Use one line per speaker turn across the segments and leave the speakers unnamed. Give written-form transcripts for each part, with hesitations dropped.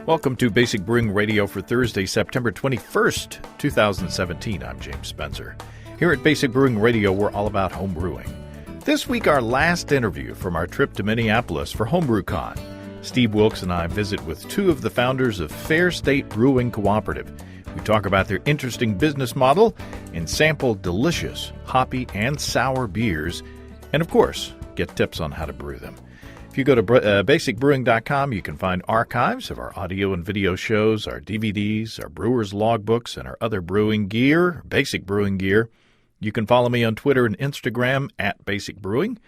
Welcome to Basic Brewing Radio for Thursday, September 21st, 2017. I'm James Spencer. Here at Basic Brewing Radio, we're all about home brewing. This week, our last interview from our trip to Minneapolis for HomebrewCon. Steve Wilkes and I visit with two of the founders of Fair State Brewing Cooperative. We talk about their interesting business model and sample delicious hoppy and sour beers, and of course, get tips on how to brew them. If you go to basicbrewing.com, you can find archives of our audio and video shows, our DVDs, our brewer's logbooks, and our other brewing gear, basic brewing gear. You can follow me on Twitter and Instagram at Basic Brewing,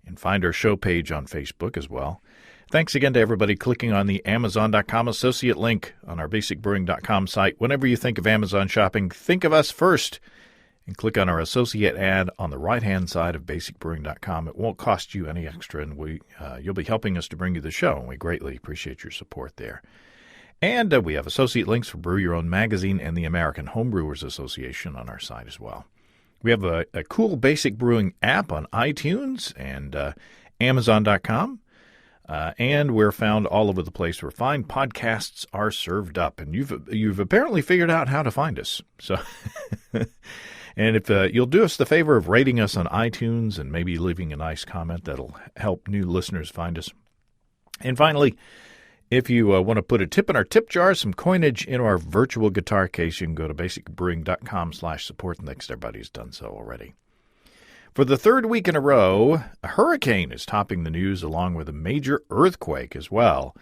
and find our show page on Facebook as well. Thanks again to everybody clicking on the Amazon.com associate link on our basicbrewing.com site. Whenever you think of Amazon shopping, think of us first, and click on our associate ad on the right-hand side of basicbrewing.com. It won't cost you any extra, and you'll be helping us to bring you the show, and we greatly appreciate your support there. And we have associate links for Brew Your Own Magazine and the American Homebrewers Association on our site as well. We have a cool Basic Brewing app on iTunes and Amazon.com, and we're found all over the place where fine podcasts are served up. And you've apparently figured out how to find us. So. And if you'll do us the favor of rating us on iTunes and maybe leaving a nice comment, that'll help new listeners find us. And finally, if you want to put a tip in our tip jar, some coinage in our virtual guitar case, you can go to basicbrewing.com/support, and thanks everybody who's done so already. For the third week in a row, a hurricane is topping the news along with a major earthquake as well.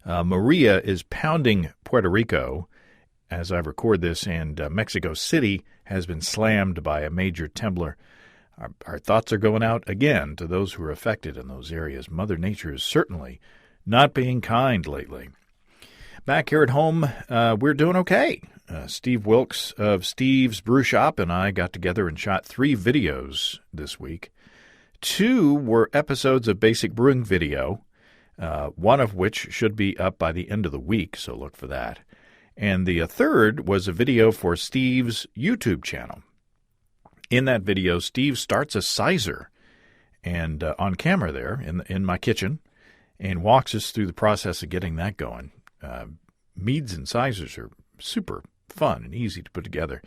Maria is pounding Puerto Rico as I record this, and Mexico City has been slammed by a major temblor. Our thoughts are going out again to those who are affected in those areas. Mother Nature is certainly not being kind lately. Back here at home, we're doing okay. Steve Wilkes of Steve's Brew Shop and I got together and shot 3 videos this week. 2 were episodes of Basic Brewing Video, one of which should be up by the end of the week, so look for that. And the third was a video for Steve's YouTube channel. In that video, Steve starts a sizer and on camera there in my kitchen and walks us through the process of getting that going. Meads and sizers are super fun and easy to put together.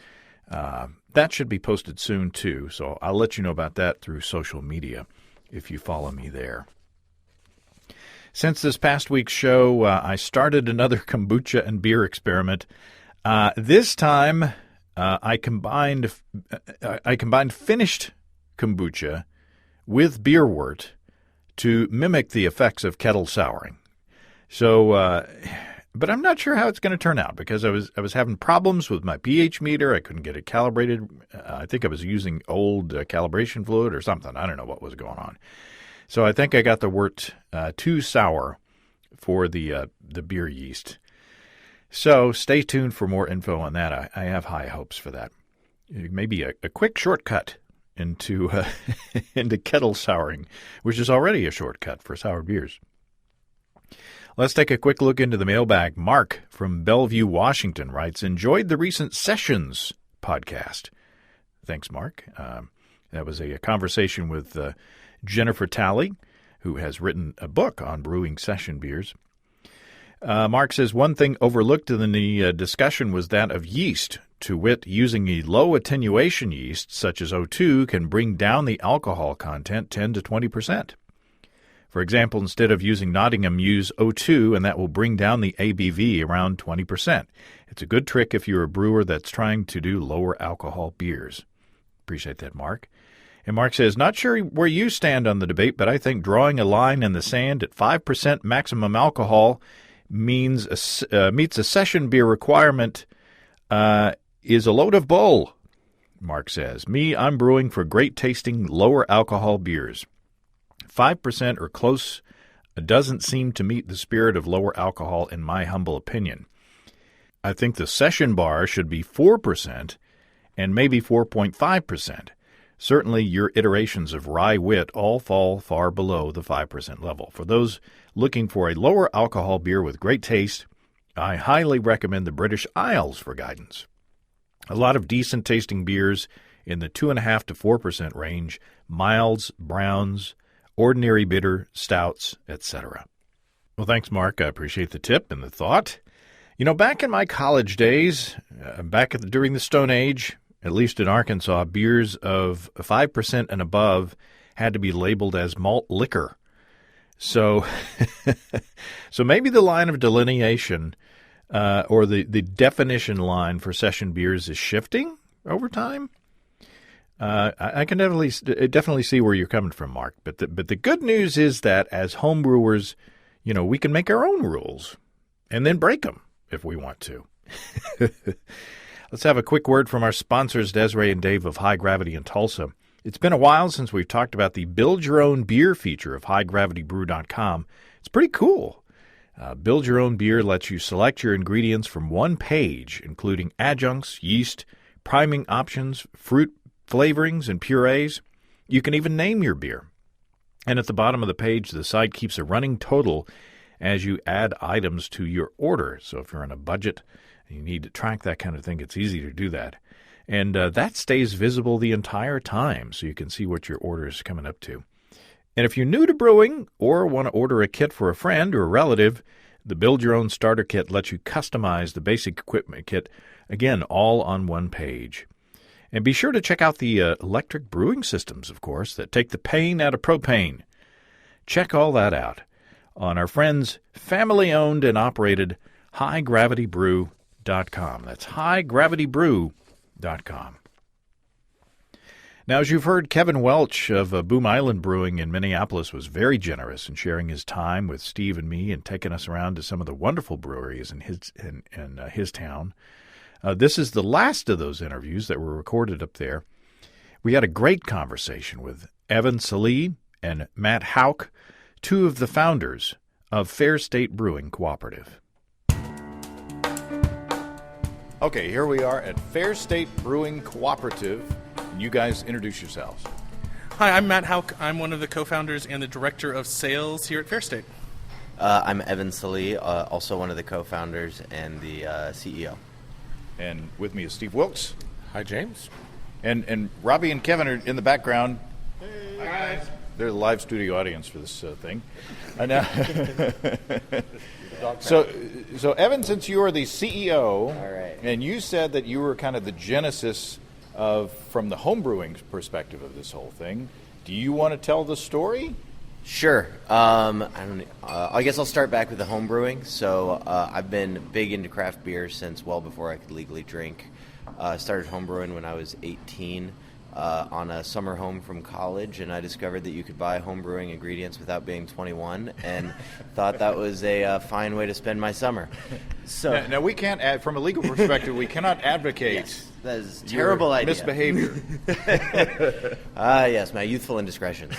That should be posted soon, too, so I'll let you know about that through social media if you follow me there. Since this past week's show, I started another kombucha and beer experiment. This time, I combined finished kombucha with beer wort to mimic the effects of kettle souring. So, but I'm not sure how it's going to turn out because I was having problems with my pH meter. I couldn't get it calibrated. I think I was using old calibration fluid or something. I don't know what was going on. So I think I got the wort too sour for the beer yeast. So stay tuned for more info on that. I have high hopes for that. Maybe a quick shortcut into into kettle souring, which is already a shortcut for sour beers. Let's take a quick look into the mailbag. Mark from Bellevue, Washington writes, "Enjoyed the recent Sessions podcast." Thanks, Mark. That was a conversation with Jennifer Talley, who has written a book on brewing session beers. Mark says, "One thing overlooked in the discussion was that of yeast. To wit, using a low attenuation yeast, such as O2, can bring down the alcohol content 10 to 20%. For example, instead of using Nottingham, use O2, and that will bring down the ABV around 20%. It's a good trick if you're a brewer that's trying to do lower alcohol beers." Appreciate that, Mark. And Mark says, "Not sure where you stand on the debate, but I think drawing a line in the sand at 5% maximum alcohol meets a session beer requirement is a load of bull." Mark says, I'm brewing for great-tasting, lower alcohol beers. 5% or close doesn't seem to meet the spirit of lower alcohol in my humble opinion. I think the session bar should be 4% and maybe 4.5%. Certainly, your iterations of rye wit all fall far below the 5% level. For those looking for a lower alcohol beer with great taste, I highly recommend the British Isles for guidance. A lot of decent tasting beers in the 2.5% to 4% range, milds, browns, ordinary bitter, stouts, etc. Well, thanks, Mark. I appreciate the tip and the thought. Back in my college days, during the Stone Age, at least in Arkansas, beers of 5% and above had to be labeled as malt liquor. So, so maybe the line of delineation or the definition line for session beers is shifting over time. I can definitely see where you're coming from, Mark. But the good news is that as homebrewers, we can make our own rules and then break them if we want to. Let's have a quick word from our sponsors, Desiree and Dave of High Gravity in Tulsa. It's been a while since we've talked about the Build Your Own Beer feature of HighGravityBrew.com. It's pretty cool. Build Your Own Beer lets you select your ingredients from one page, including adjuncts, yeast, priming options, fruit flavorings, and purees. You can even name your beer. And at the bottom of the page, the site keeps a running total as you add items to your order. So if you're on a budget and you need to track that kind of thing, it's easy to do that. And that stays visible the entire time, so you can see what your order is coming up to. And if you're new to brewing or want to order a kit for a friend or a relative, the Build Your Own Starter Kit lets you customize the basic equipment kit, again, all on one page. And be sure to check out the electric brewing systems, of course, that take the pain out of propane. Check all that out on our friends' family-owned and operated HighGravityBrew.com. That's HighGravityBrew.com. Now, as you've heard, Kevin Welch of Boom Island Brewing in Minneapolis was very generous in sharing his time with Steve and me and taking us around to some of the wonderful breweries in his town. This is the last of those interviews that were recorded up there. We had a great conversation with Sallee and Matt Hauck, two of the founders of Fair State Brewing Cooperative. Okay, here we are at Fair State Brewing Cooperative. You guys introduce yourselves.
Hi, I'm Matt Hauck. I'm one of the co-founders and the director of sales here at Fair State.
I'm Sallee, also one of the co-founders and the CEO.
And with me is Steve Wilkes.
Hi, James.
And Robbie and Kevin are in the background.
Hey, guys.
They're the live studio audience for this thing. So Evan, since you are the CEO,
all right,
and you said that you were kind of the genesis from the homebrewing perspective of this whole thing, do you want to tell the story?
Sure. I guess I'll start back with the homebrewing. So I've been big into craft beer since well before I could legally drink. I started homebrewing when I was 18. On a summer home from college, and I discovered that you could buy homebrewing ingredients without being 21, and thought that was a fine way to spend my summer. So
now we can't, from a legal perspective, we cannot advocate.
Yes, that is a terrible idea.
Misbehavior.
Yes, my youthful indiscretions.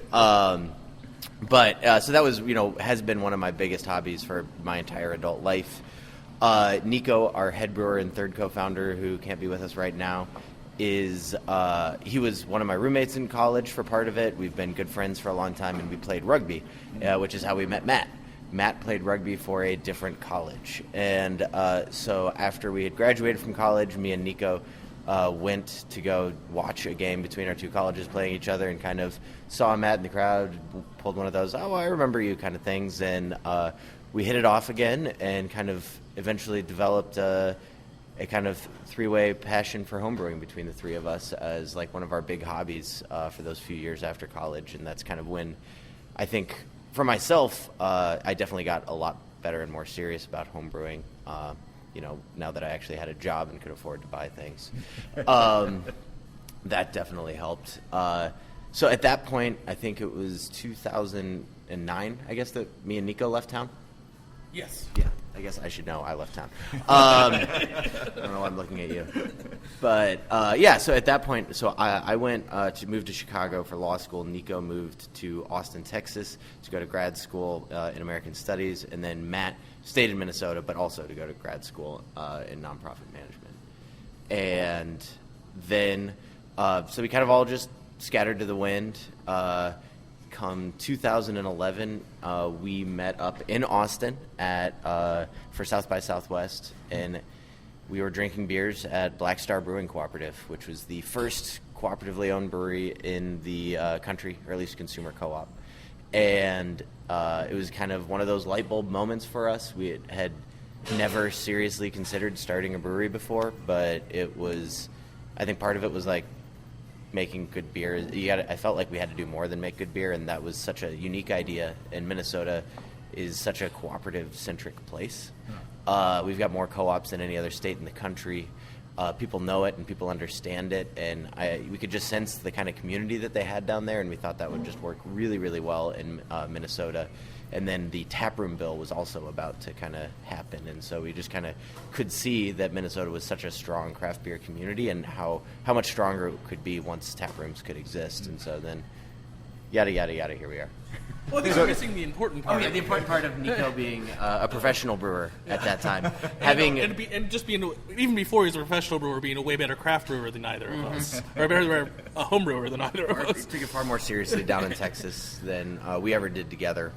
But so that was, has been one of my biggest hobbies for my entire adult life. Nico, our head brewer and third co-founder, who can't be with us right now, he was one of my roommates in college for part of it. We've been good friends for a long time, and we played rugby, which is how we met Matt. Matt played rugby for a different college. And so after we had graduated from college, me and Nico went to go watch a game between our two colleges playing each other, and kind of saw Matt in the crowd, pulled one of those, oh, I remember you kind of things. And we hit it off again and kind of eventually developed a kind of three-way passion for homebrewing between the three of us as like one of our big hobbies for those few years after college. And that's kind of when I think for myself, I definitely got a lot better and more serious about homebrewing, now that I actually had a job and could afford to buy things. That definitely helped. So at that point, I think it was 2009, I guess, that me and Nico left town.
Yes.
Yeah, I guess I should know. I left town. I don't know why I'm looking at you. But, so at that point, so I went to move to Chicago for law school. Nico moved to Austin, Texas to go to grad school in American Studies. And then Matt stayed in Minnesota, but also to go to grad school in nonprofit management. And then, so we kind of all just scattered to the wind. Come 2011, we met up in Austin for South by Southwest, and we were drinking beers at Black Star Brewing Cooperative, which was the first cooperatively owned brewery in the country, or at least consumer co-op. And it was kind of one of those light bulb moments for us. We had never seriously considered starting a brewery before, but I think part of it was like making good beer. I felt like we had to do more than make good beer, and that was such a unique idea. And Minnesota is such a cooperative-centric place. We've got more co-ops than any other state in the country. People know it and people understand it, and we could just sense the kind of community that they had down there, and we thought that would just work really, really well in Minnesota. And then the taproom bill was also about to kind of happen, and so we just kind of could see that Minnesota was such a strong craft beer community, and how much stronger it could be once taprooms could exist. And so then, yada yada yada, here we are.
Well, I think we're missing the important part.
Oh yeah, the important part of Nico being a professional brewer at that time,
and just being, even before he was a professional brewer, being a way better craft brewer than either of us, or a home brewer than either of us.
Took it far more seriously down in Texas than we ever did together.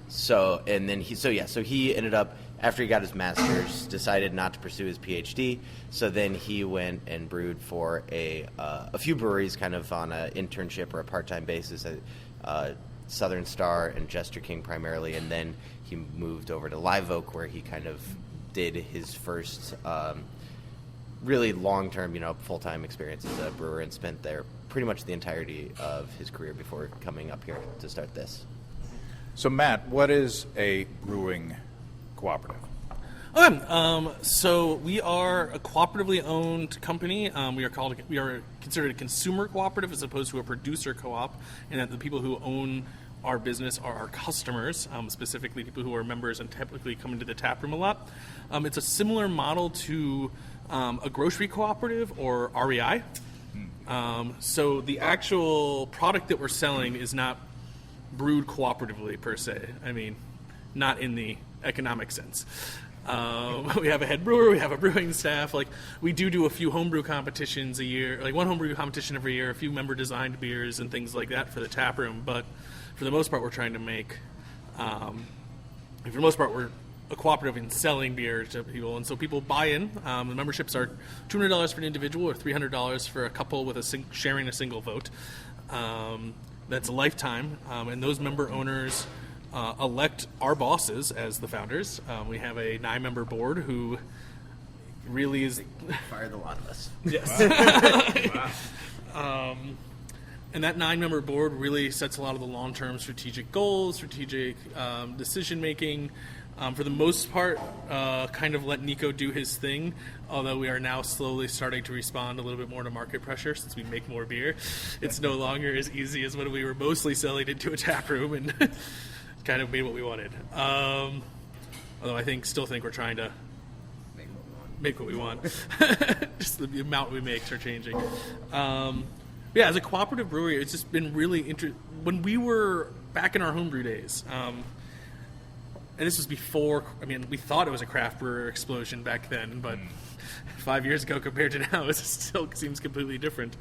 So he ended up, after he got his master's, decided not to pursue his PhD. So then he went and brewed for a few breweries, kind of on an internship or a part-time basis, Southern Star and Jester King primarily, and then he moved over to Live Oak, where he kind of did his first really long-term, full-time experience as a brewer, and spent there pretty much the entirety of his career before coming up here to start this.
So, Matt, what is a brewing cooperative?
Okay, so we are a cooperatively owned company. We are considered a consumer cooperative as opposed to a producer co-op, and that the people who own our business are our customers, specifically people who are members and typically come into the tap room a lot. It's a similar model to a grocery cooperative or REI. So the actual product that we're selling is not brewed cooperatively per se. I mean, not in the economic sense. We have a head brewer, we have a brewing staff. Like, we do a few homebrew competitions a year, like one homebrew competition every year, a few member designed beers and things like that for the tap room. But for the most part, we're trying to make, we're a cooperative in selling beer to people, and so people buy in. The memberships are $200 for an individual or $300 for a couple with sharing a single vote. That's a lifetime, and those member owners elect our bosses as the founders. We have a 9-member board who really is...
Fired a lot of us.
Yes. Wow. And that 9-member board really sets a lot of the long-term strategic goals, strategic decision-making. For the most part, kind of let Nico do his thing, although we are now slowly starting to respond a little bit more to market pressure since we make more beer. It's no longer as easy as when we were mostly selling into a tap room and kind of made what we wanted. Although I still think we're trying to make what we want. Just the amount we make are changing. As a cooperative brewery, it's just been really interesting. When we were back in our homebrew days, and this was before, we thought it was a craft brewer explosion back then, but 5 years ago compared to now, it still seems completely different.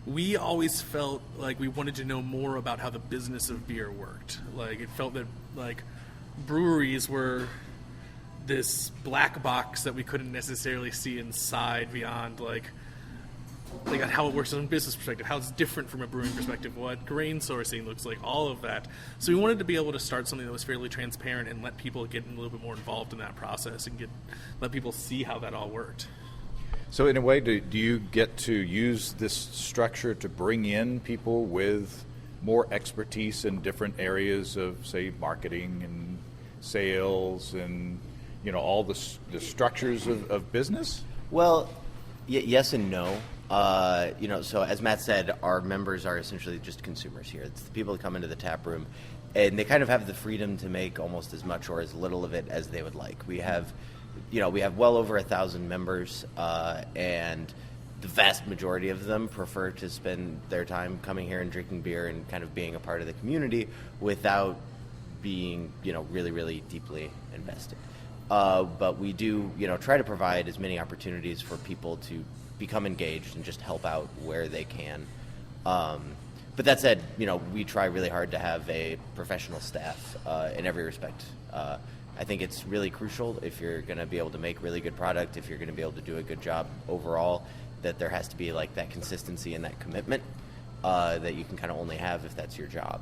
We always felt like we wanted to know more about how the business of beer worked. Like, it felt that, like, breweries were this black box that we couldn't necessarily see inside beyond, like how it works from a business perspective, how it's different from a brewing perspective, what grain sourcing looks like, all of that. So we wanted to be able to start something that was fairly transparent and let people get a little bit more involved in that process and let people see how that all worked.
So in a way, do you get to use this structure to bring in people with more expertise in different areas of, say, marketing and sales and, all the structures of business?
Well, yes and no. So as Matt said, our members are essentially just consumers here. It's the people that come into the tap room, and they kind of have the freedom to make almost as much or as little of it as they would like. We have well over 1,000 members, and the vast majority of them prefer to spend their time coming here and drinking beer and kind of being a part of the community without being, really, really deeply invested. But we do, try to provide as many opportunities for people to become engaged and just help out where they can. But that said, we try really hard to have a professional staff in every respect. I think it's really crucial if you're going to be able to make really good product, if you're going to be able to do a good job overall, that there has to be like that consistency and that commitment that you can kind of only have if that's your job.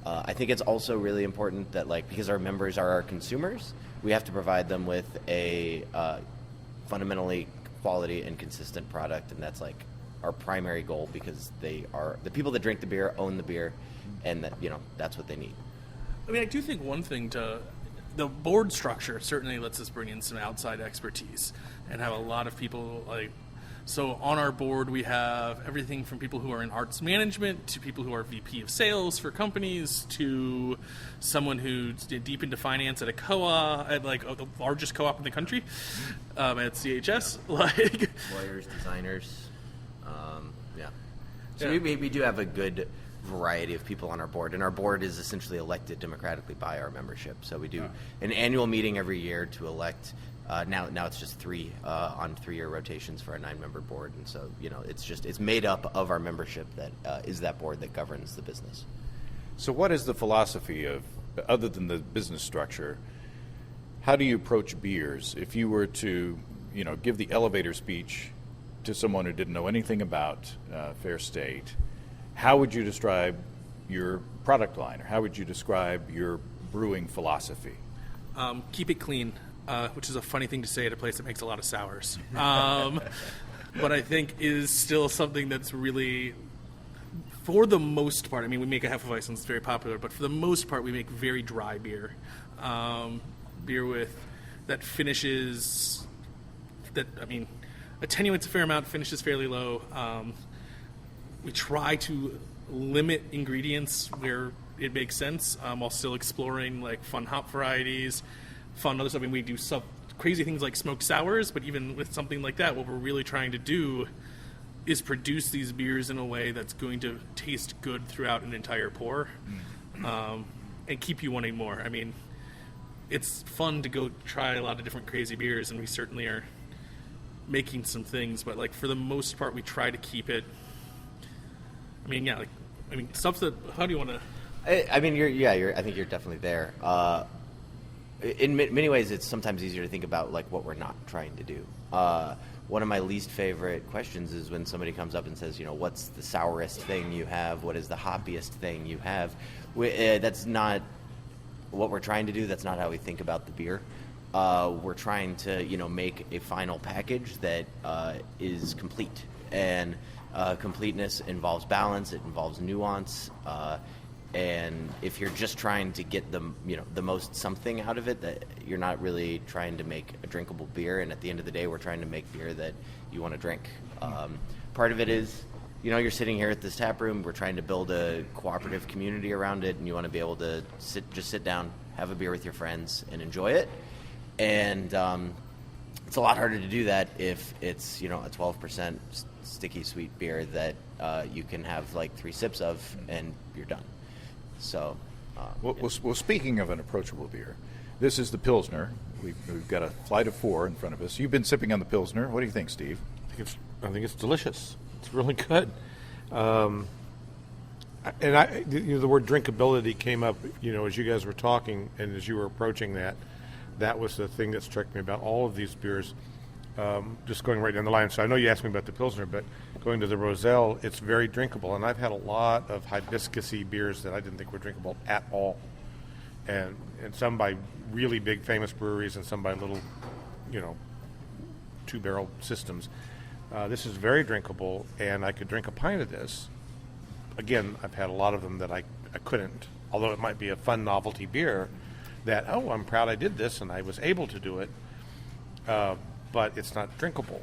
I think it's also really important that, like, because our members are our consumers, we have to provide them with a fundamentally quality and consistent product, and that's like our primary goal, because they are the people that drink the beer own the beer, and that, you know, that's what they need.
I mean, I do think one thing the board structure certainly lets us bring in some outside expertise and have a lot of people like. So on our board, we have everything from people who are in arts management to people who are VP of sales for companies to someone who's deep into finance at a co-op, at like the largest co-op in the country, at CHS. Like
Lawyers, designers, yeah. So we do have a good variety of people on our board, and our board is essentially elected democratically by our membership. So we do an annual meeting every year to elect. Now it's just 3 on 3-year rotations for a 9-member board, and so, you know, it's made up of our membership that is that board that governs the business.
So what is the philosophy of, other than the business structure, how do you approach beers? If you were to, you know, give the elevator speech to someone who didn't know anything about Fair State, how would you describe your product line, or how would you describe your brewing philosophy?
Keep it clean. Which is a funny thing to say at a place that makes a lot of sours. But I think is still something that's really, for the most part, I mean, we make a Hefeweizen, it's very popular, but for the most part, we make very dry beer. Beer that finishes, attenuates a fair amount, finishes fairly low. We try to limit ingredients where it makes sense, while still exploring like fun hop varieties, fun other stuff. I mean, we do crazy things like smoked sours, but even with something like that, what we're really trying to do is produce these beers in a way that's going to taste good throughout an entire pour, and keep you wanting more. I mean, it's fun to go try a lot of different crazy beers, and we certainly are making some things, but like for the most part, we try to keep it. Stuff that. How do you want to?
I think you're definitely there. In many ways, it's sometimes easier to think about like what we're not trying to do. One of my least favorite questions is when somebody comes up and says, you know, what's the sourest thing you have? What is the hoppiest thing you have? That's not what we're trying to do. That's not how we think about the beer. We're trying to, you know, make a final package that is complete, and completeness involves balance. It involves nuance. And if you're just trying to get the most something out of it, that you're not really trying to make a drinkable beer. And at the end of the day, we're trying to make beer that you want to drink. Part of it is, you know, you're sitting here at this tap room. We're trying to build a cooperative community around it, and you want to be able to sit down, have a beer with your friends, and enjoy it. And it's a lot harder to do that if it's, you know, a 12% sticky sweet beer that you can have like 3 sips of and you're done. So,
Well, speaking of an approachable beer, this is the Pilsner. We've got a flight of 4 in front of us. You've been sipping on the Pilsner. What do you think, Steve?
I think it's delicious. It's really good. The word drinkability came up, you know, as you guys were talking and as you were approaching that. That was the thing that struck me about all of these beers. Just going right down the line. So I know you asked me about the Pilsner, but going to the Roselle, it's very drinkable. And I've had a lot of hibiscus-y beers that I didn't think were drinkable at all. And some by really big famous breweries and some by little, you know, 2-barrel systems. This is very drinkable, and I could drink a pint of this. Again, I've had a lot of them that I couldn't, although it might be a fun novelty beer that, I'm proud I did this and I was able to do it. But it's not drinkable,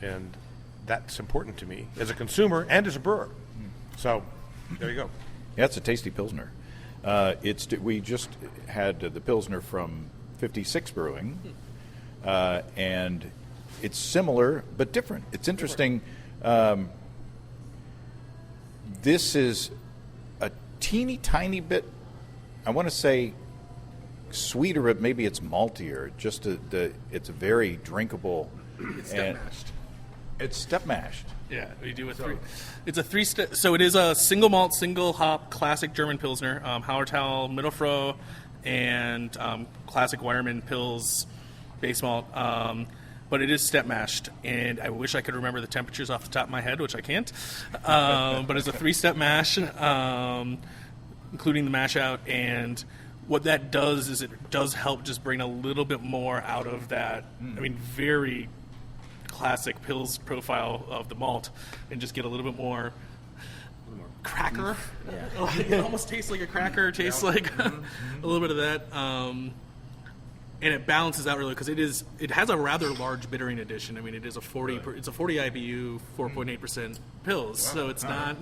and that's important to me as a consumer and as a brewer. So there you go.
Yeah, it's a tasty Pilsner. We just had the Pilsner from 56 Brewing, and it's similar but different. It's interesting. This is a teeny tiny bit, I want to say, sweeter, but maybe it's maltier. Just it's very drinkable.
It's step mashed.
It's step mashed.
Yeah, we do It's a 3-step. So it is a single malt, single hop, classic German Pilsner, Hallertau, Mittelfroh, and classic Weyermann Pils base malt. But it is step mashed, and I wish I could remember the temperatures off the top of my head, which I can't. But it's a 3-step mash. including the mash out. And what that does is it does help just bring a little bit more out of that, very classic Pils profile of the malt, and just get a little bit more cracker. Yeah. It almost tastes like a cracker. It tastes like a little bit of that. And it balances out really because it has a rather large bittering addition. It is a 40 it's a 40 IBU, 4.8% Pils. So it's not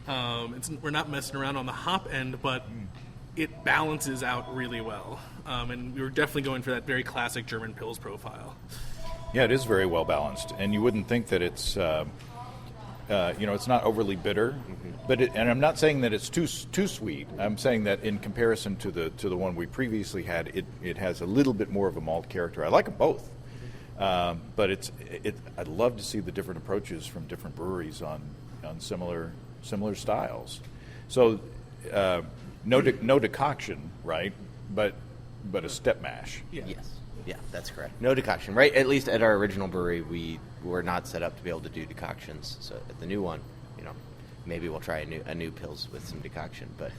we're not messing around on the hop end, but it balances out really well. And we were definitely going for that very classic German Pils profile.
Yeah, it is very well balanced, and you wouldn't think that it's it's not overly bitter, but and I'm not saying that it's too sweet. I'm saying that in comparison to the one we previously had, it has a little bit more of a malt character. I like them both, but I'd love to see the different approaches from different breweries on similar styles. So no decoction, right? But a step mash.
Yeah.
Yes. Yeah, that's correct. No decoction, right? At least at our original brewery, we were not set up to be able to do decoctions. So at the new one, maybe we'll try a new Pils with some decoction, but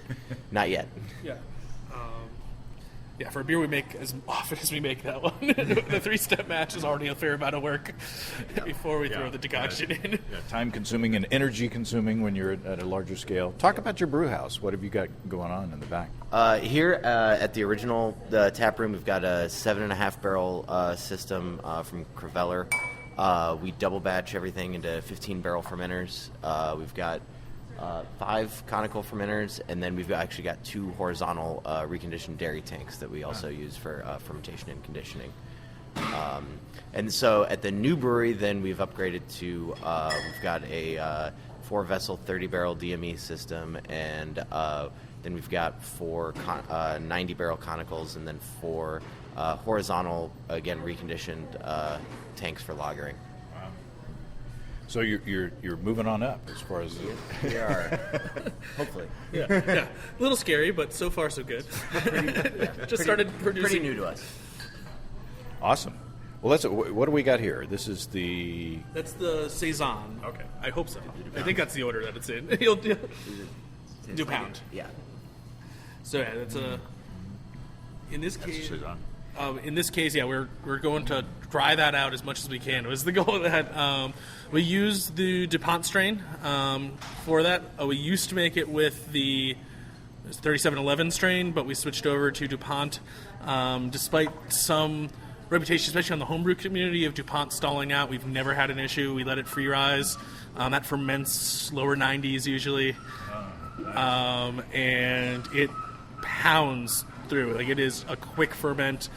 not yet.
Yeah. For a beer we make as often as we make that one, the 3-step mash is already a fair amount of work before we throw the decoction in.
Yeah, time-consuming and energy-consuming when you're at a larger scale. Talk about your brew house. What have you got going on in the back?
Here at the original tap room, we've got a 7.5 barrel system from Creveller. We double batch everything into 15 barrel fermenters. We've got 5 conical fermenters, and then we've actually got 2 horizontal reconditioned dairy tanks that we also use for fermentation and conditioning. And so at the new brewery, then we've upgraded to we've got a 4-vessel 30-barrel DME system, and then we've got 4 90-barrel conicals, and then 4 horizontal, again, reconditioned tanks for lagering.
So you're moving on up as far as
we are. Hopefully.
Yeah. A little scary, but so far so good. Just started producing.
Pretty new to us.
Awesome. Well, what do we got here? This is
That's the Saison.
Okay.
I hope so. I think that's the order that it's in. Do pound.
Yeah.
So that's in this case.
Saison.
In this case, we're going to dry that out as much as we can. It was the goal of that. We used the DuPont strain for that. We used to make it with the 3711 strain, but we switched over to DuPont. Despite some reputation, especially on the homebrew community, of DuPont stalling out, we've never had an issue. We let it free rise. That ferments lower 90s usually. And it pounds through. Like, it is a quick ferment.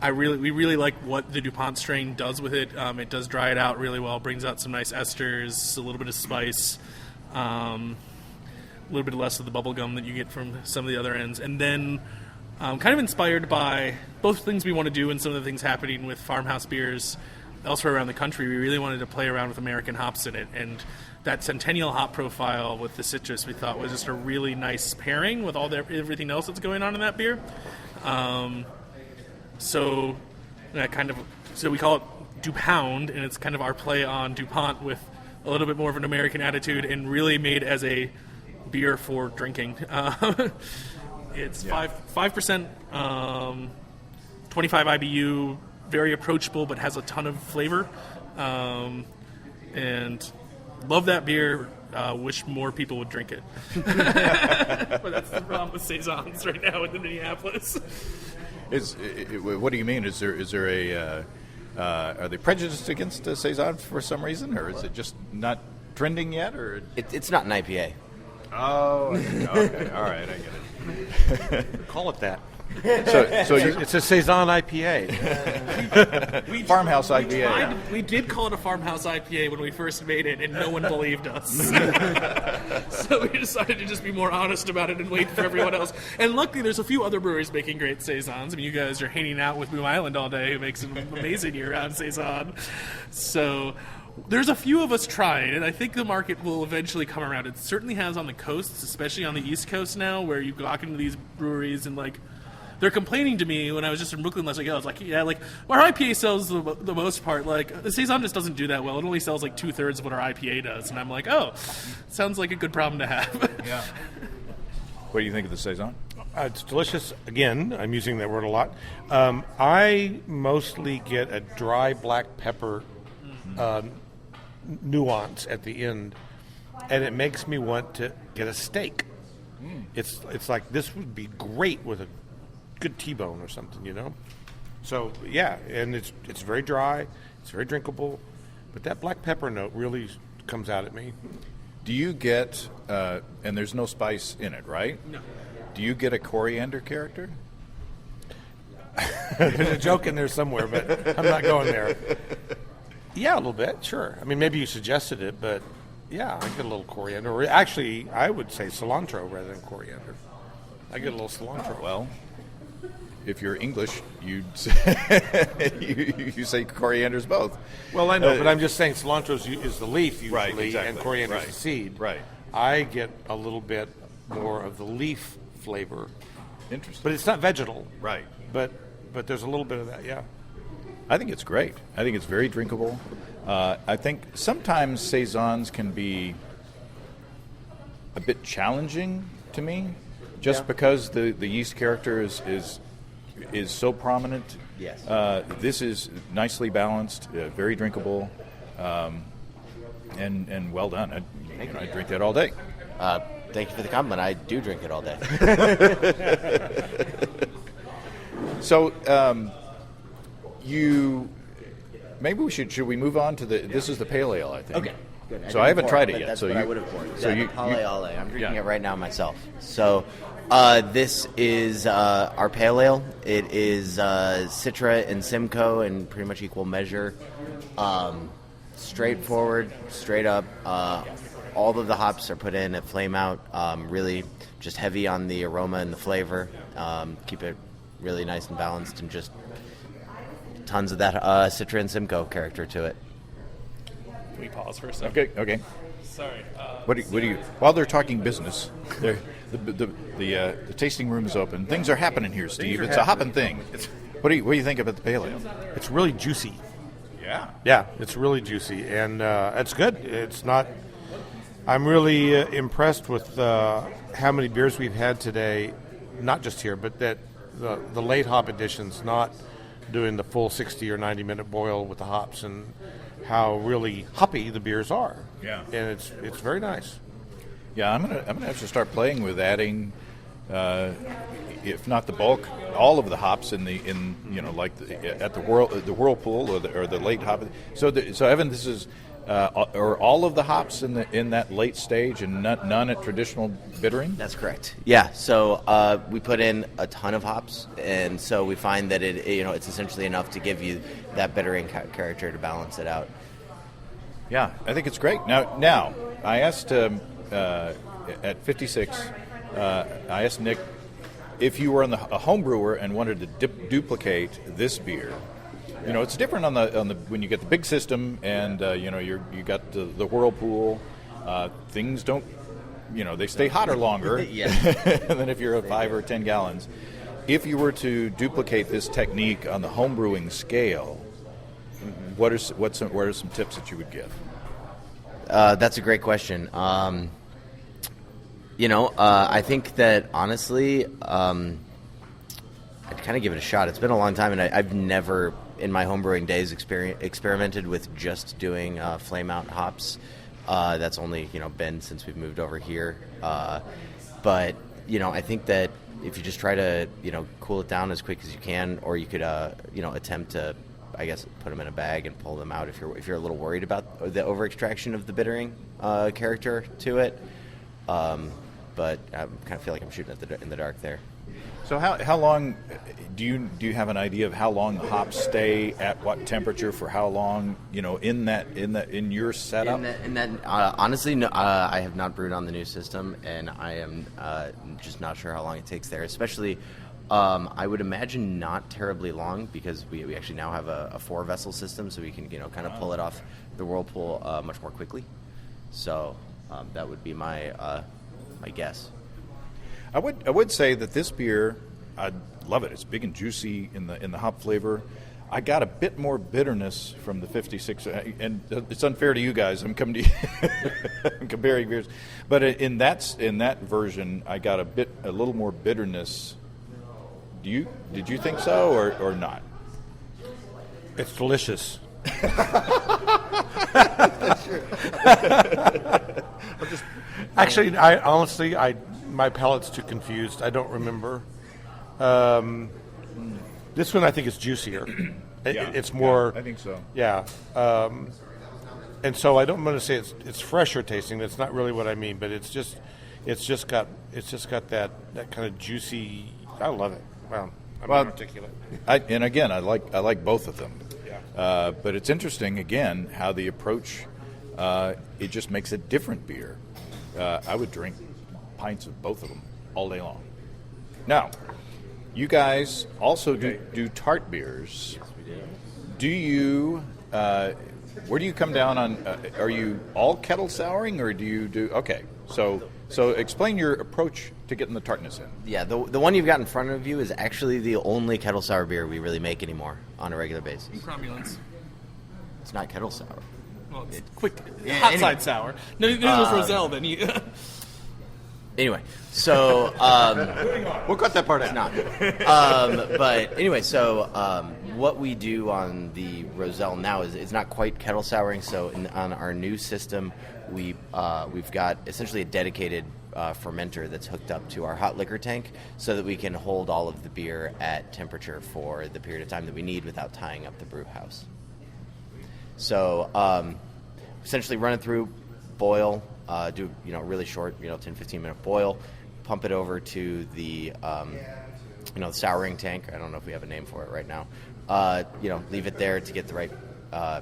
We really like what the DuPont strain does with it. It does dry it out really well, brings out some nice esters, a little bit of spice, a little bit less of the bubble gum that you get from some of the other ends. And then kind of inspired by both things we want to do and some of the things happening with farmhouse beers elsewhere around the country, we really wanted to play around with American hops in it. And that Centennial hop profile with the citrus we thought was just a really nice pairing with everything else that's going on in that beer. So we call it DuPound, and it's kind of our play on DuPont with a little bit more of an American attitude, and really made as a beer for drinking. It's 5%, 25 IBU, very approachable, but has a ton of flavor. And love that beer. Wish more people would drink it. But that's the problem with Saisons right now in Minneapolis.
What do you mean? Is there a are they prejudiced against Saison for some reason, or is it just not trending yet? Or
it's not an IPA.
Oh, okay, all right, I get it.
Call it that.
So
It's a Saison IPA.
Farmhouse IPA.
We did call it a farmhouse IPA when we first made it, and no one believed us. So we decided to just be more honest about it and wait for everyone else. And luckily, there's a few other breweries making great Saisons. I mean, you guys are hanging out with Boom Island all day, who makes an amazing year-round Saison. So there's a few of us trying, and I think the market will eventually come around. It certainly has on the coasts, especially on the East Coast now, where you walk into these breweries and, like, they're complaining to me when I was just in Brooklyn last week. I was like, yeah, like our IPA sells the most part. Like the Saison just doesn't do that well. It only sells like 2/3 of what our IPA does. And I'm like, oh, sounds like a good problem to have.
Yeah. What do you think of the Saison?
It's delicious. Again, I'm using that word a lot. I mostly get a dry black pepper nuance at the end, and it makes me want to get a steak. It's like this would be great with a good T-bone or something, you know. So yeah, and it's very dry, it's very drinkable, but that black pepper note really comes out at me.
Do you get, and there's no spice in it, right?
No.
Do you get a coriander character?
There's a joke in there somewhere, but I'm not going there. Yeah, a little bit, sure. I mean, maybe you suggested it, but yeah, I get a little coriander. Or actually, I would say cilantro rather than coriander. I get a little cilantro.
Well, if you're English, you'd say, you say coriander's both.
Well, I know, but I'm just saying cilantro is the leaf usually,
Right, exactly.
and coriander is
Right.
the seed.
Right.
I get a little bit more of the leaf flavor,
Interesting.
but it's not vegetal.
Right.
But there's a little bit of that, yeah.
I think it's great. I think it's very drinkable. I think sometimes Saisons can be a bit challenging to me, just because the yeast character is so prominent.
Yes.
This is nicely balanced, very drinkable, and well done. I drink that all day.
Thank you for the compliment. I do drink it all day.
So, should we move on to this is the pale ale, I think.
Okay, good.
So I haven't tried it yet.
That's
so
what
you
I would have poured.
So
Yeah,
you,
the Pale Ale. I'm drinking
yeah.
it right now myself. So this is our pale ale. It is Citra and Simcoe in pretty much equal measure. Straightforward, straight up. All of the hops are put in at flame out. Really just heavy on the aroma and the flavor. Keep it really nice and balanced, and just tons of that Citra and Simcoe character to it.
Can we pause for a second?
Okay.
Sorry.
What do you? While they're talking business, the tasting room is open. Things are happening here, Steve. It's a hopping thing. What do you think about the pale ale?
It's really juicy.
Yeah.
Yeah, it's really juicy, and it's good. It's not. I'm really impressed with how many beers we've had today, not just here, but that the late hop editions, not doing the full 60 or 90 minute boil with the hops, and how really hoppy the beers are.
Yeah.
And it's very nice.
Yeah, I'm gonna have to start playing with adding, if not the bulk, all of the hops at the whirlpool or the late hop. So Evan, this is are all of the hops in that late stage and none at traditional bittering?
That's correct. Yeah. So we put in a ton of hops, and so we find that it's essentially enough to give you that bittering character to balance it out.
Yeah, I think it's great. Now I asked at 56, I asked Nick if you were a home brewer and wanted to duplicate this beer. You know, it's different on the when you get the big system and you got the whirlpool. Things don't, they stay hotter longer than if you're at 5 or 10 gallons. If you were to duplicate this technique on the home brewing scale, what are some tips that you would give?
That's a great question. I think that honestly, I'd kind of give it a shot. It's been a long time, and I've never, in my homebrewing days, experimented with just doing flame out hops. That's only been since we've moved over here. But I think that if you just try to cool it down as quick as you can, or you could attempt to, I guess, put them in a bag and pull them out if you're a little worried about the over extraction of the bittering character to it. But I kind of feel like I'm shooting in the dark there.
So how long do you have an idea of how long the hops stay at what temperature for how long, in your setup?
Honestly, no, I have not brewed on the new system, and I am just not sure how long it takes there. Especially, I would imagine not terribly long, because we actually now have a 4-vessel system, so we can kind of pull it off the whirlpool much more quickly. So that would be my guess.
I would say that this beer I love it. It's big and juicy in the hop flavor. I got a bit more bitterness from the 56, and it's unfair to you guys. I'm coming to you, I'm comparing beers, but in that version, I got a little more bitterness. Did you think so or not?
It's delicious. Actually, my palate's too confused. I don't remember. This one I think is juicier. It's more.
I think so.
Yeah. And so I don't want to say it's fresher tasting. That's not really what I mean. But it's just got that kind of juicy. I love it. Well, I'm articulate.
And again, I like both of them.
Yeah.
But it's interesting again how the approach. It just makes a different beer. I would drink pints of both of them all day long. Now, you guys also do tart beers.
Yes, we do.
Do you? Where do you come down on? Are you all kettle souring, or do you do? Okay, so explain your approach to getting the tartness in.
Yeah, the one you've got in front of you is actually the only kettle sour beer we really make anymore on a regular basis.
In cromulence.
It's not kettle sour.
Well, it's quick,
Yeah,
hot
anyway.
side sour. No, it was Roselle then.
Anyway, so
We'll cut that part out.
not. But anyway, so what we do on the Roselle now is it's not quite kettle souring. So on our new system, we've got essentially a dedicated fermenter that's hooked up to our hot liquor tank, so that we can hold all of the beer at temperature for the period of time that we need without tying up the brew house. So essentially run it through, boil, do really short 10-15 minute boil, pump it over to the the souring tank. I don't know if we have a name for it right now. Leave it there to get the right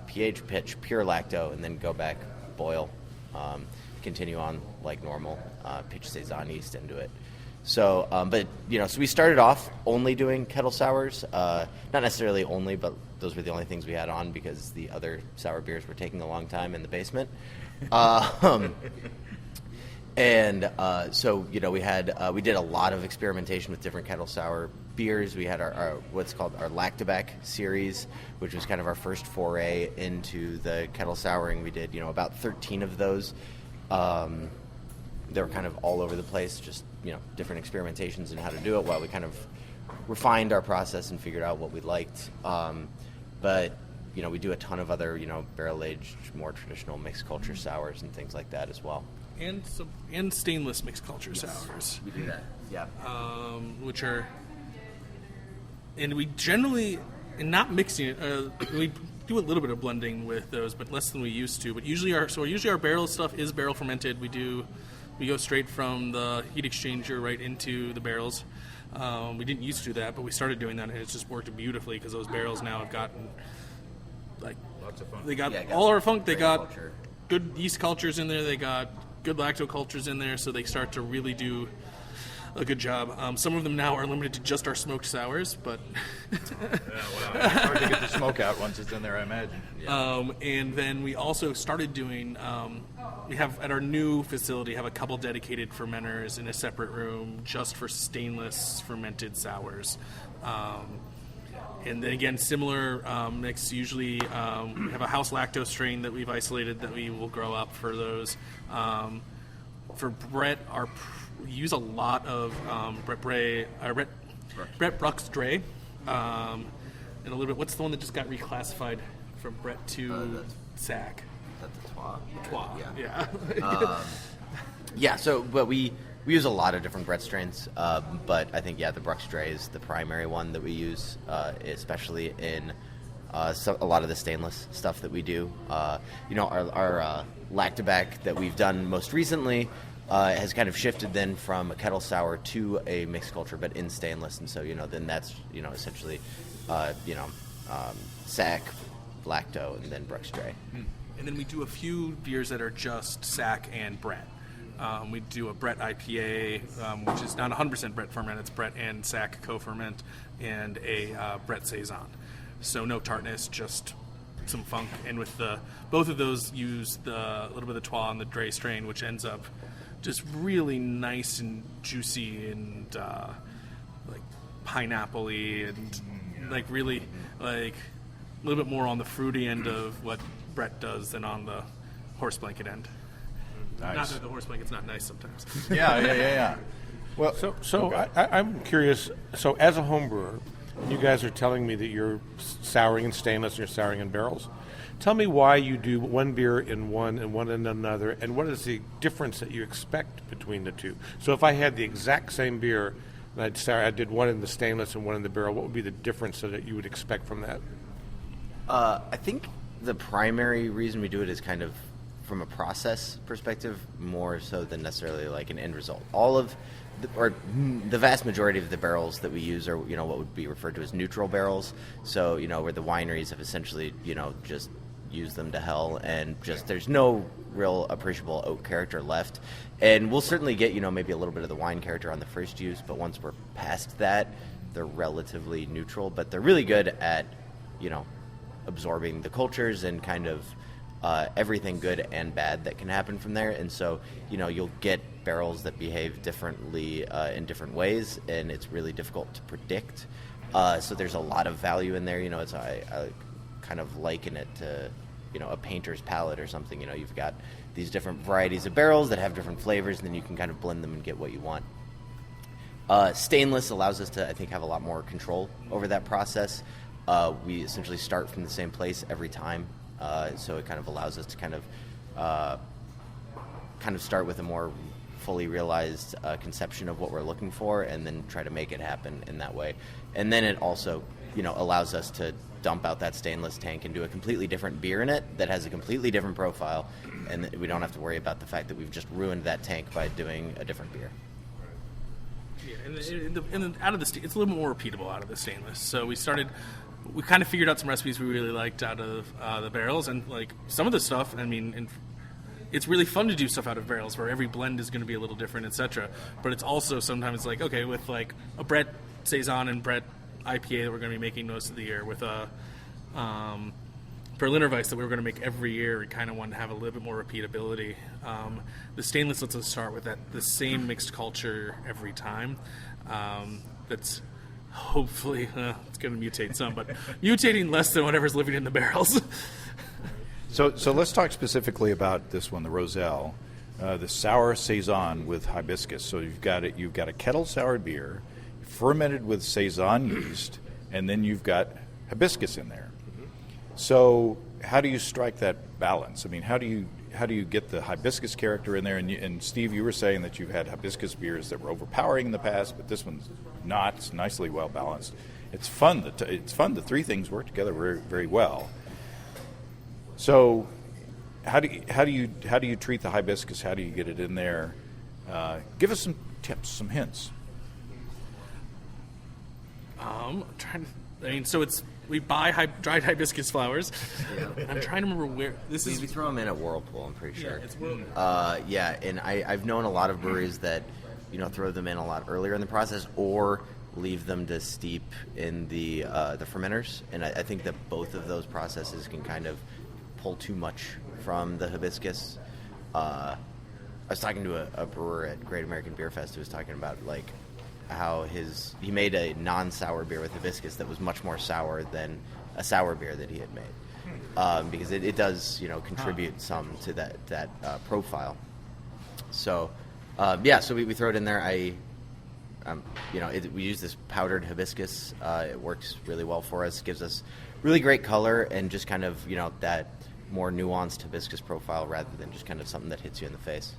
pH, pitch, pure lacto, and then go back, boil, continue on like normal, pitch saison yeast into it. So, so we started off only doing kettle sours, not necessarily only, but those were the only things we had on because the other sour beers were taking a long time in the basement. So we did a lot of experimentation with different kettle sour beers. We had our what's called our Lactaback series, which was kind of our first foray into the kettle souring. We did about 13 of those. They were kind of all over the place, just different experimentations in how to do it while we kind of refined our process and figured out what we liked. But we do a ton of other barrel-aged, more traditional mixed culture sours and things like that as well.
And stainless mixed culture sours.
We do that. Yeah.
Which are, and we generally, and not mixing it, we do a little bit of blending with those, but less than we used to. But usually our barrel stuff is barrel fermented. We go straight from the heat exchanger right into the barrels. We didn't used to do that, but we started doing that, and it's just worked beautifully because those barrels now have gotten
Lots of fun.
they got
Yeah,
all our funk. They
great
got
culture.
good yeast cultures in there. They got good lacto cultures in there, so they start to really do a good job. Some of them now are limited to just our smoked sours, but
It's hard to get the smoke out once it's in there, I imagine.
and then we also started doing. We have at our new facility have a couple dedicated fermenters in a separate room just for stainless fermented sours. And then again, similar mix. Usually, we have a house lactose strain that we've isolated that we will grow up for those. For Brett, we use a lot of Brett Bruck's Dre, and a little bit. What's the one that just got reclassified from Brett to SAC?
That's the Twa.
Twa.
Yeah.
Yeah.
But we use a lot of different Brett strains, but I think, the Bruck's Dre is the primary one that we use, especially in a lot of the stainless stuff that we do. Our Lactaback that we've done most recently has kind of shifted then from a kettle sour to a mixed culture, but in stainless, and so, then that's, essentially, SAC, Lacto, and then Bruck's Dre.
And then we do a few beers that are just SAC and Brett. We do a Brett IPA, which is not 100% Brett ferment. It's Brett and SAC co-ferment, and a Brett Saison. So no tartness, just some funk. And with both of those use a little bit of the Twa and the Dre strain, which ends up just really nice and juicy and pineapple-y and like really like a little bit more on the fruity end of what Brett does than on the horse blanket end.
Nice.
Not that the horse blanket's not nice sometimes.
Yeah. Well,
So I'm curious. So as a home brewer, you guys are telling me that you're souring in stainless and you're souring in barrels. Tell me why you do one beer in one and one in another, and what is the difference that you expect between the two? So if I had the exact same beer, and I did one in the stainless and one in the barrel, what would be the difference that you would expect from that?
I think the primary reason we do it is kind of from a process perspective, more so than necessarily like an end result. The vast majority of the barrels that we use are, what would be referred to as neutral barrels. So, where the wineries have essentially, just used them to hell, and just there's no real appreciable oak character left. And we'll certainly get, maybe a little bit of the wine character on the first use, but once we're past that, they're relatively neutral. But they're really good at, absorbing the cultures and kind of everything good and bad that can happen from there. And so, you'll get barrels that behave differently in different ways, and it's really difficult to predict. So there's a lot of value in there. I kind of liken it to, a painter's palette or something. You've got these different varieties of barrels that have different flavors, and then you can kind of blend them and get what you want. Stainless allows us to, I think, have a lot more control over that process. We essentially start from the same place every time. So it kind of allows us to kind of start with a more fully realized conception of what we're looking for, and then try to make it happen in that way. And then it also, allows us to dump out that stainless tank and do a completely different beer in it that has a completely different profile, and we don't have to worry about the fact that we've just ruined that tank by doing a different beer.
Yeah, and out of the it's a little more repeatable out of the stainless. So we kind of figured out some recipes we really liked out of the barrels, and like some of the stuff, and it's really fun to do stuff out of barrels where every blend is going to be a little different, etc. But it's also sometimes like, okay, with like a Brett Saison and Brett IPA that we're going to be making most of the year, with a Berliner Weiss that we were going to make every year, we kind of wanted to have a little bit more repeatability. The stainless lets us start with the same mixed culture every time. That's hopefully it's going to mutate some, but mutating less than whatever's living in the barrels.
So let's talk specifically about this one, the Roselle, the sour saison with hibiscus. So you've got a kettle soured beer, fermented with saison yeast, and then you've got hibiscus in there. So how do you strike that balance? I mean, how do you get the hibiscus character in there? And Steve, you were saying that you've had hibiscus beers that were overpowering in the past, but this one's not. It's nicely well balanced. It's fun. The three things work together very, very well. So, how do you treat the hibiscus? How do you get it in there? Give us some tips, some hints. We buy dried hibiscus flowers. Yeah. I'm trying to remember where this is.
We throw them in at Whirlpool, I'm pretty sure.
Yeah, it's Whirlpool.
And I've known a lot of breweries that throw them in a lot earlier in the process, or leave them to steep in the fermenters. And I think that both of those processes can kind of pull too much from the hibiscus. I was talking to a brewer at Great American Beer Fest who was talking about like how he made a non-sour beer with hibiscus that was much more sour than a sour beer that he had made, because it does contribute some to that profile. So so we throw it in there. We use this powdered hibiscus. It works really well for us. Gives us really great color and just kind of that more nuanced hibiscus profile rather than just kind of something that hits you in the face.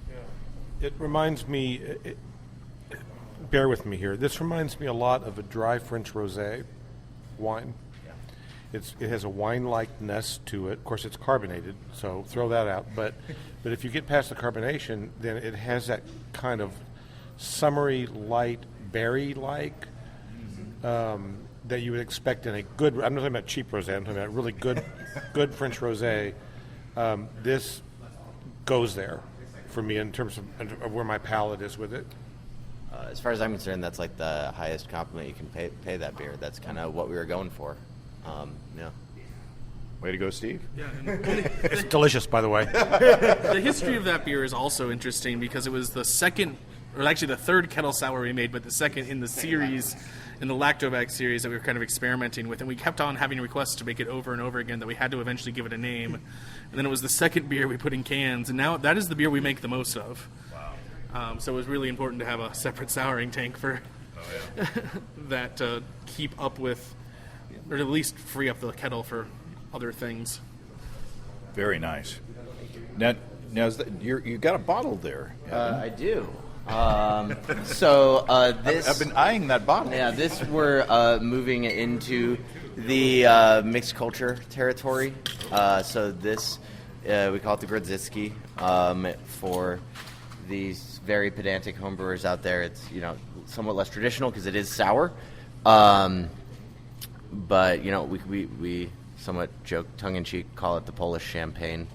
Yeah. It reminds me. Bear with me here. This reminds me a lot of a dry French rosé wine. Yeah. It has a wine-likeness to it. Of course, it's carbonated, so throw that out. But if you get past the carbonation, then it has that kind of summery, light, berry-like that you would expect in a good. I'm not talking about cheap rosé. I'm talking about really good French rosé. This goes there for me in terms of where my palate is with it.
As far as I'm concerned, that's like the highest compliment you can pay that beer. That's kind of what we were going for.
Way to go, Steve.
Yeah,
it's delicious, by the way.
The history of that beer is also interesting because it was the second or actually the third kettle sour we made, but the second in the series, in the Lactobacc series that we were kind of experimenting with. And we kept on having requests to make it over and over again that we had to eventually give it a name. And then it was the second beer we put in cans, and now that is the beer we make the most of. Wow. So it was really important to have a separate souring tank for that to keep up with, or at least free up the kettle for other things.
Very nice. Now you got a bottle there.
I do. This
I've been eyeing that bottle.
Yeah, this we're moving into the mixed culture territory. So this we call it the Grodzisky. For these very pedantic homebrewers out there, it's somewhat less traditional because it is sour. But we somewhat joke, tongue in cheek, call it the Polish champagne.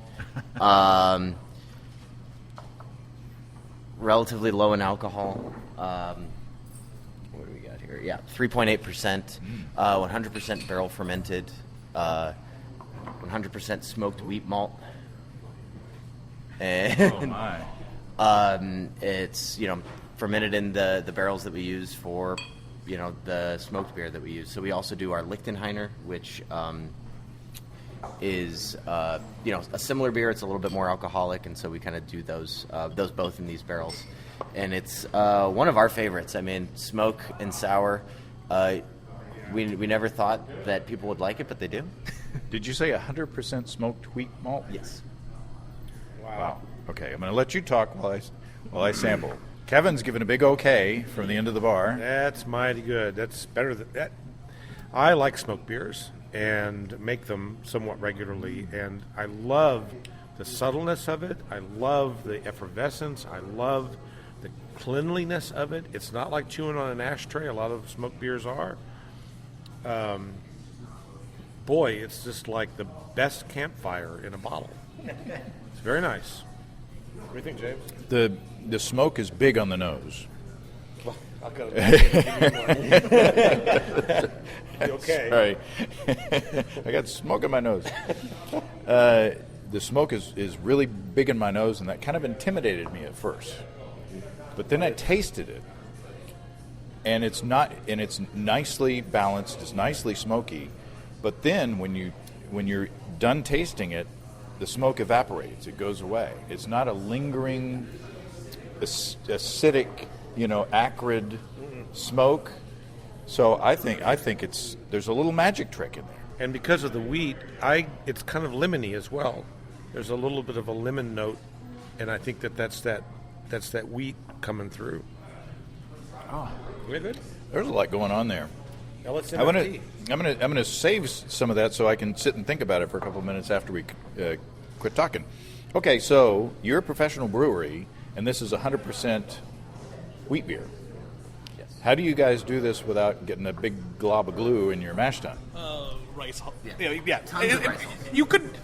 Relatively low in alcohol. What do we got here? Yeah, 3.8%, 100% barrel fermented, 100% smoked wheat malt. And, it's fermented in the barrels that we use for the smoked beer that we use. So we also do our Lichtenheiner, which is a similar beer. It's a little bit more alcoholic, and so we kind of do those both in these barrels. And it's one of our favorites. I mean, smoke and sour. We never thought that people would like it, but they do.
Did you say 100% smoked wheat malt?
Yes.
Wow. Okay, I'm going to let you talk while I sample. Kevin's giving a big okay from the end of the bar.
That's mighty good. That's better than that. I like smoked beers and make them somewhat regularly, and I love the subtleness of it. I love the effervescence. I love the cleanliness of it. It's not like chewing on an ashtray. A lot of smoked beers are. Boy, it's just like the best campfire in a bottle. It's very nice. What do you think, James?
The smoke is big on the nose.
Well, I'll go. Okay.
Sorry. I got smoke in my nose. The smoke is really big in my nose, and that kind of intimidated me at first. But then I tasted it, and it's nicely balanced. It's nicely smoky. But then when you're done tasting it, the smoke evaporates. It goes away. It's not a lingering, acidic, acrid smoke. So I think there's a little magic trick in there.
And because of the wheat, it's kind of lemony as well. There's a little bit of a lemon note, and I think that's that wheat coming through.
Oh,
Very good.
there's a lot going on there.
Now let's
I'm gonna save some of that so I can sit and think about it for a couple of minutes after we quit talking. Okay, so you're a professional brewery, and this is 100% wheat beer.
Yes.
How do you guys do this without getting a big glob of glue in your mash tun?
Rice hull.
Yeah. Tons of rice hulls.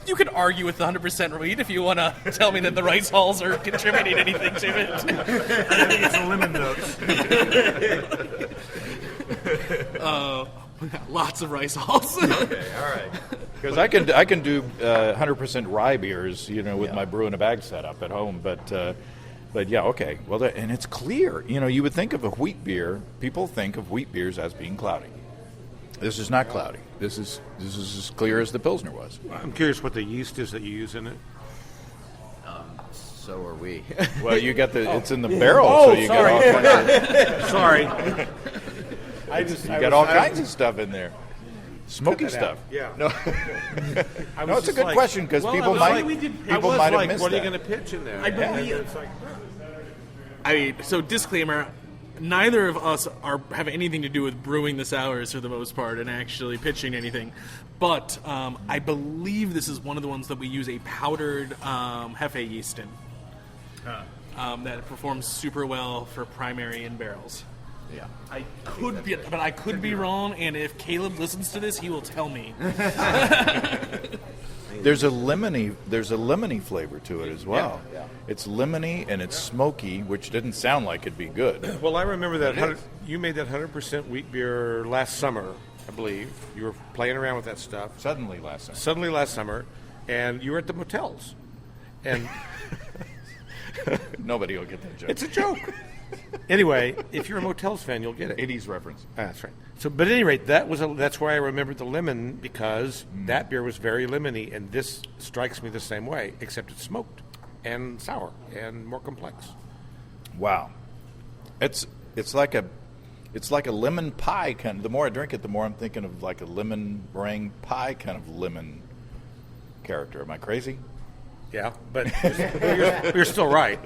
You could argue with the 100% wheat if you want to tell me that the rice hulls are contributing anything to it.
I think it's a lemon note.
Lots of rice hulls.
Okay, all right.
Because I can do 100% rye beers, with my brew in a bag setup at home, but yeah, okay. Well, and it's clear. You would think of a wheat beer. People think of wheat beers as being cloudy. This is not cloudy. This is as clear as the Pilsner was.
I'm curious what the yeast is that you use in it.
So are we.
Well, you got it's in the barrel, so you got all kinds of,
Sorry.
you got all kinds of stuff in there. Smoky stuff.
Yeah.
No, no, it's a good question because people might have missed
what are you
that.
going to pitch in there?
I believe. So disclaimer. Neither of us have anything to do with brewing the sours for the most part and actually pitching anything. But I believe this is one of the ones that we use a powdered Hefe yeast in. That performs super well for primary in barrels.
Yeah.
I could be wrong, and if Caleb listens to this, he will tell me.
There's a lemony flavor to it as well.
Yeah.
It's lemony and it's smoky, which didn't sound like it'd be good.
Well, I remember that you made that 100% wheat beer last summer, I believe. You were playing around with that stuff.
Suddenly last summer,
and you were at the motels. And
nobody will get that joke.
it's a joke. Anyway, if you're a Motels fan, you'll get it.
80s reference.
That's right. So, but at any rate, that's why I remembered the lemon, because that beer was very lemony, and this strikes me the same way, except it's smoked and sour and more complex.
Wow. It's like a lemon pie kind of. The more I drink it, the more I'm thinking of like a lemon meringue pie kind of lemon character. Am I crazy?
Yeah, but you're still right.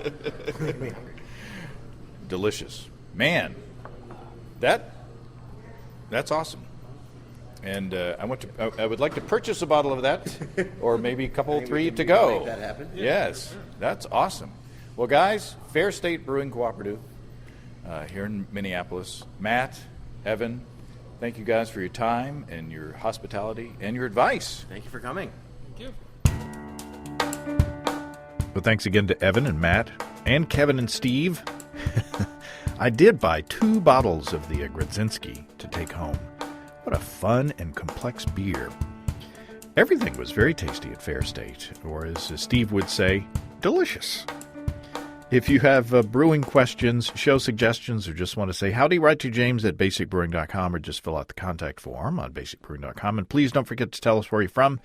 Delicious. Man, that's awesome. And I would like to purchase a bottle of that, or maybe a couple, three to go.
Make that happen.
Yes, that's awesome. Well, guys, Fair State Brewing Cooperative here in Minneapolis. Matt, Evan, thank you guys for your time and your hospitality and your advice.
Thank you for coming.
Thank you.
But thanks again to Evan and Matt and Kevin and Steve. I did buy 2 bottles of the Grodzinski to take home. What a fun and complex beer. Everything was very tasty at Fair State, or as Steve would say, delicious. If you have brewing questions, show suggestions, or just want to say howdy, write to James at basicbrewing.com, or just fill out the contact form on basicbrewing.com. And please don't forget to tell us where you're from.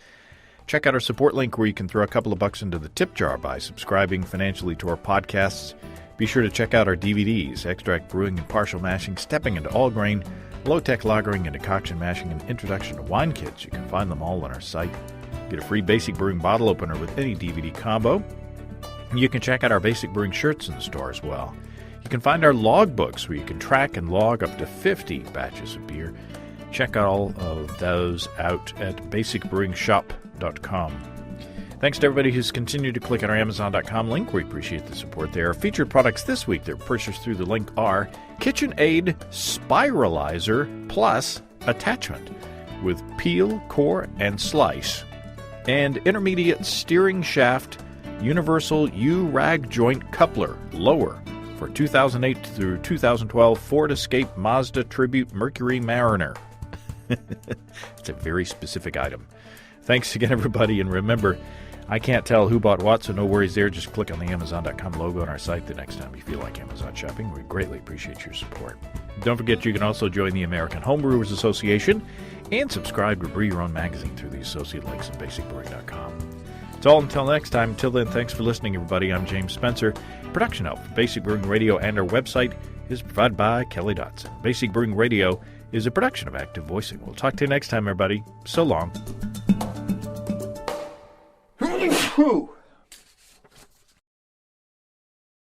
Check out our support link where you can throw a couple of bucks into the tip jar by subscribing financially to our podcasts. Be sure to check out our DVDs, Extract Brewing and Partial Mashing, Stepping into All Grain, Low-Tech Lagering and Decoction Mashing, and Introduction to Wine Kits. You can find them all on our site. Get a free Basic Brewing bottle opener with any DVD combo. You can check out our Basic Brewing shirts in the store as well. You can find our log books where you can track and log up to 50 batches of beer. Check all of those out at basicbrewingshop.com. Thanks to everybody who's continued to click on our Amazon.com link. We appreciate the support there. Our featured products this week that are purchased through the link are KitchenAid Spiralizer Plus Attachment with peel, core, and slice, and Intermediate Steering Shaft Universal U-Rag Joint Coupler Lower for 2008 through 2012 Ford Escape Mazda Tribute Mercury Mariner. It's a very specific item. Thanks again, everybody, and remember, I can't tell who bought what, so no worries there. Just click on the Amazon.com logo on our site the next time you feel like Amazon shopping. We greatly appreciate your support. Don't forget you can also join the American Homebrewers Association and subscribe to Brew Your Own magazine through the associate links at basicbrewing.com. It's all until next time. Until then, thanks for listening, everybody. I'm James Spencer. Production help for Basic Brewing Radio and our website is provided by Kelly Dotson. Basic Brewing Radio is a production of Active Voicing. We'll talk to you next time, everybody. So long.
Whew.